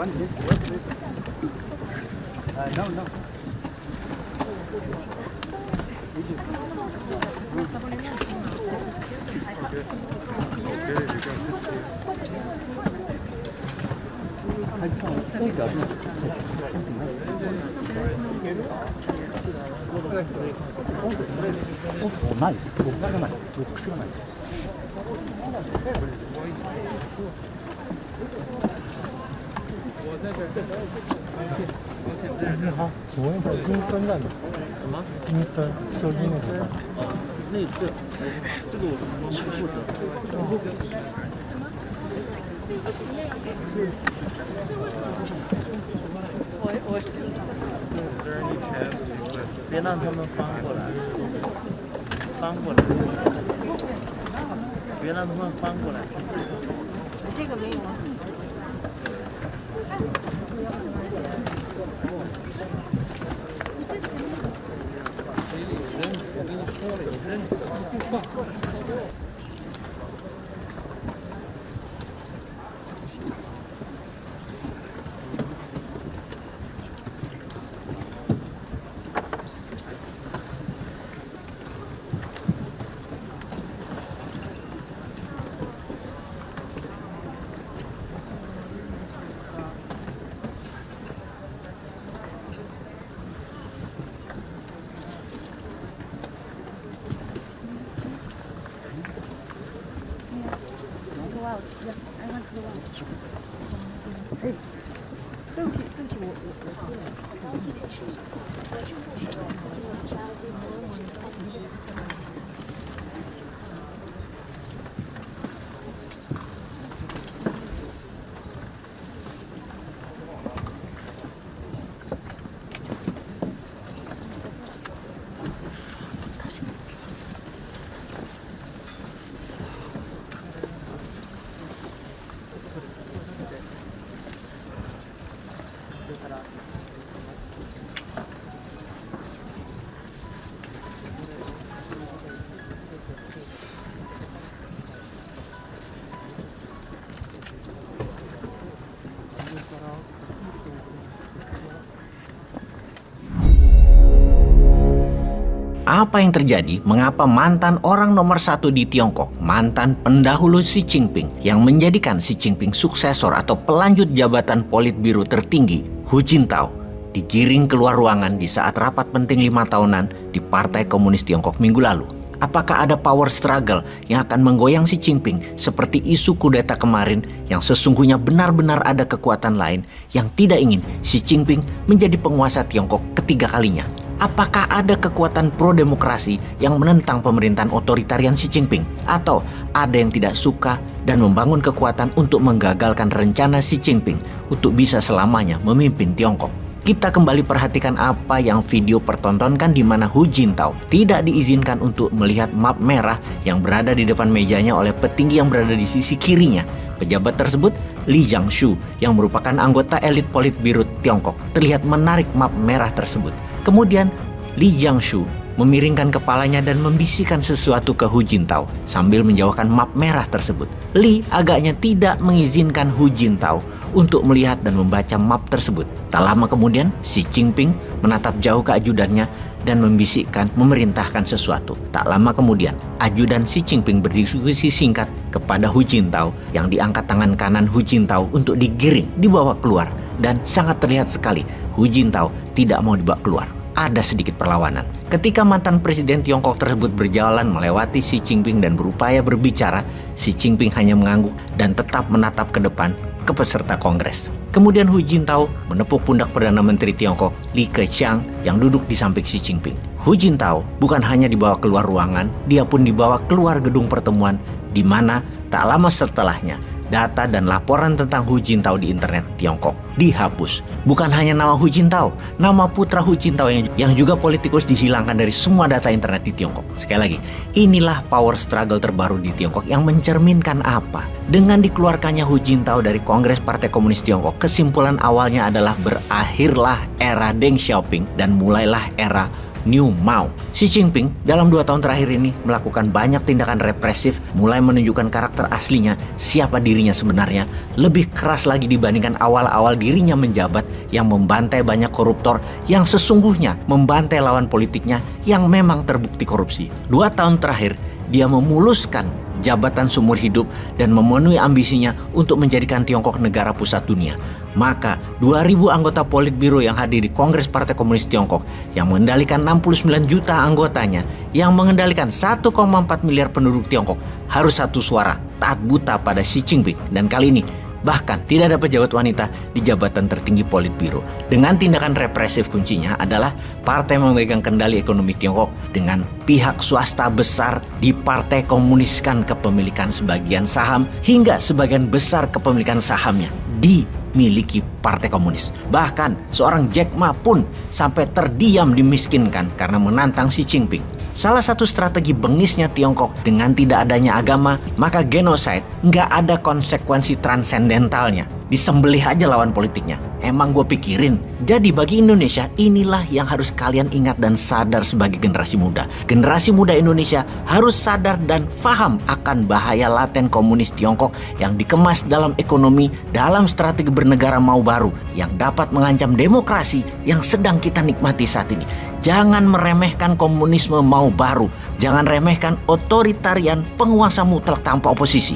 No, no. 나이스. 목표가 나이스. 목표가 나이스. 你好，请问一下阴分在哪？什么？阴分，收音那个。哦，那这个我不负责。我别让他们翻过来，翻过来，别让他们翻过来。这个没有啊。 对不起，Apa yang terjadi? Mengapa mantan orang nomor satu di Tiongkok, mantan pendahulu Xi Jinping yang menjadikan Xi Jinping suksesor atau pelanjut jabatan Politbiro tertinggi, Hu Jintao, digiring keluar ruangan di saat rapat penting 5 tahunan di Partai Komunis Tiongkok minggu lalu? Apakah ada power struggle yang akan menggoyang Xi Jinping seperti isu kudeta kemarin yang sesungguhnya benar-benar ada kekuatan lain yang tidak ingin Xi Jinping menjadi penguasa Tiongkok ketiga kalinya? Apakah ada kekuatan pro-demokrasi yang menentang pemerintahan otoritarian Xi Jinping? Atau ada yang tidak suka dan membangun kekuatan untuk menggagalkan rencana Xi Jinping untuk bisa selamanya memimpin Tiongkok? Kita kembali perhatikan apa yang video pertontonkan di mana Hu Jintao tidak diizinkan untuk melihat map merah yang berada di depan mejanya oleh petinggi yang berada di sisi kirinya. Pejabat tersebut, Li Jiangshu, yang merupakan anggota elit Politbiro Tiongkok, terlihat menarik map merah tersebut. Kemudian Li Jiangshu memiringkan kepalanya dan membisikkan sesuatu ke Hu Jintao sambil menjauhkan map merah tersebut. Li agaknya tidak mengizinkan Hu Jintao untuk melihat dan membaca map tersebut. Tak lama kemudian, Xi Jinping menatap jauh ke ajudannya dan membisikkan memerintahkan sesuatu. Tak lama kemudian, ajudan Xi Jinping berdiskusi singkat kepada Hu Jintao yang diangkat tangan kanan Hu Jintao untuk digiring, dibawa keluar. Dan sangat terlihat sekali Hu Jintao tidak mau dibawa keluar. Ada sedikit perlawanan. Ketika mantan presiden Tiongkok tersebut berjalan melewati Xi Jinping dan berupaya berbicara, Xi Jinping hanya mengangguk dan tetap menatap ke depan ke peserta kongres. Kemudian Hu Jintao menepuk pundak Perdana Menteri Tiongkok Li Keqiang yang duduk di samping Xi Jinping. Hu Jintao bukan hanya dibawa keluar ruangan, dia pun dibawa keluar gedung pertemuan di mana tak lama setelahnya data dan laporan tentang Hu Jintao di internet Tiongkok dihapus. Bukan hanya nama Hu Jintao, nama putra Hu Jintao yang juga politikus dihilangkan dari semua data internet di Tiongkok. Sekali lagi, inilah power struggle terbaru di Tiongkok yang mencerminkan apa? Dengan dikeluarkannya Hu Jintao dari Kongres Partai Komunis Tiongkok, kesimpulan awalnya adalah berakhirlah era Deng Xiaoping dan mulailah era New Mao. Xi Jinping dalam 2 tahun terakhir ini melakukan banyak tindakan represif, mulai menunjukkan karakter aslinya, siapa dirinya sebenarnya, lebih keras lagi dibandingkan awal-awal dirinya menjabat yang membantai banyak koruptor yang sesungguhnya membantai lawan politiknya yang memang terbukti korupsi. 2 tahun terakhir, dia memuluskan jabatan seumur hidup dan memenuhi ambisinya untuk menjadikan Tiongkok negara pusat dunia. Maka 2.000 anggota Politbiro yang hadir di Kongres Partai Komunis Tiongkok yang mengendalikan 69 juta anggotanya, yang mengendalikan 1,4 miliar penduduk Tiongkok, harus satu suara taat buta pada Xi Jinping. Dan kali ini bahkan tidak ada pejabat wanita di jabatan tertinggi Politbiro. Dengan tindakan represif kuncinya adalah partai memegang kendali ekonomi Tiongkok dengan pihak swasta besar dipartai-komuniskan kepemilikan sebagian saham hingga sebagian besar kepemilikan sahamnya dimiliki Partai Komunis. Bahkan seorang Jack Ma pun sampai terdiam dimiskinkan karena menantang Xi Jinping. Salah satu strategi bengisnya Tiongkok dengan tidak adanya agama, maka genocide nggak ada konsekuensi transendentalnya. Disembelih aja lawan politiknya. Emang gue pikirin. Jadi bagi Indonesia, inilah yang harus kalian ingat dan sadar sebagai generasi muda. Generasi muda Indonesia harus sadar dan paham akan bahaya laten komunis Tiongkok yang dikemas dalam ekonomi, dalam strategi bernegara mau baru yang dapat mengancam demokrasi yang sedang kita nikmati saat ini. Jangan meremehkan komunisme mau baru. Jangan remehkan otoritarian penguasa mutlak tanpa oposisi.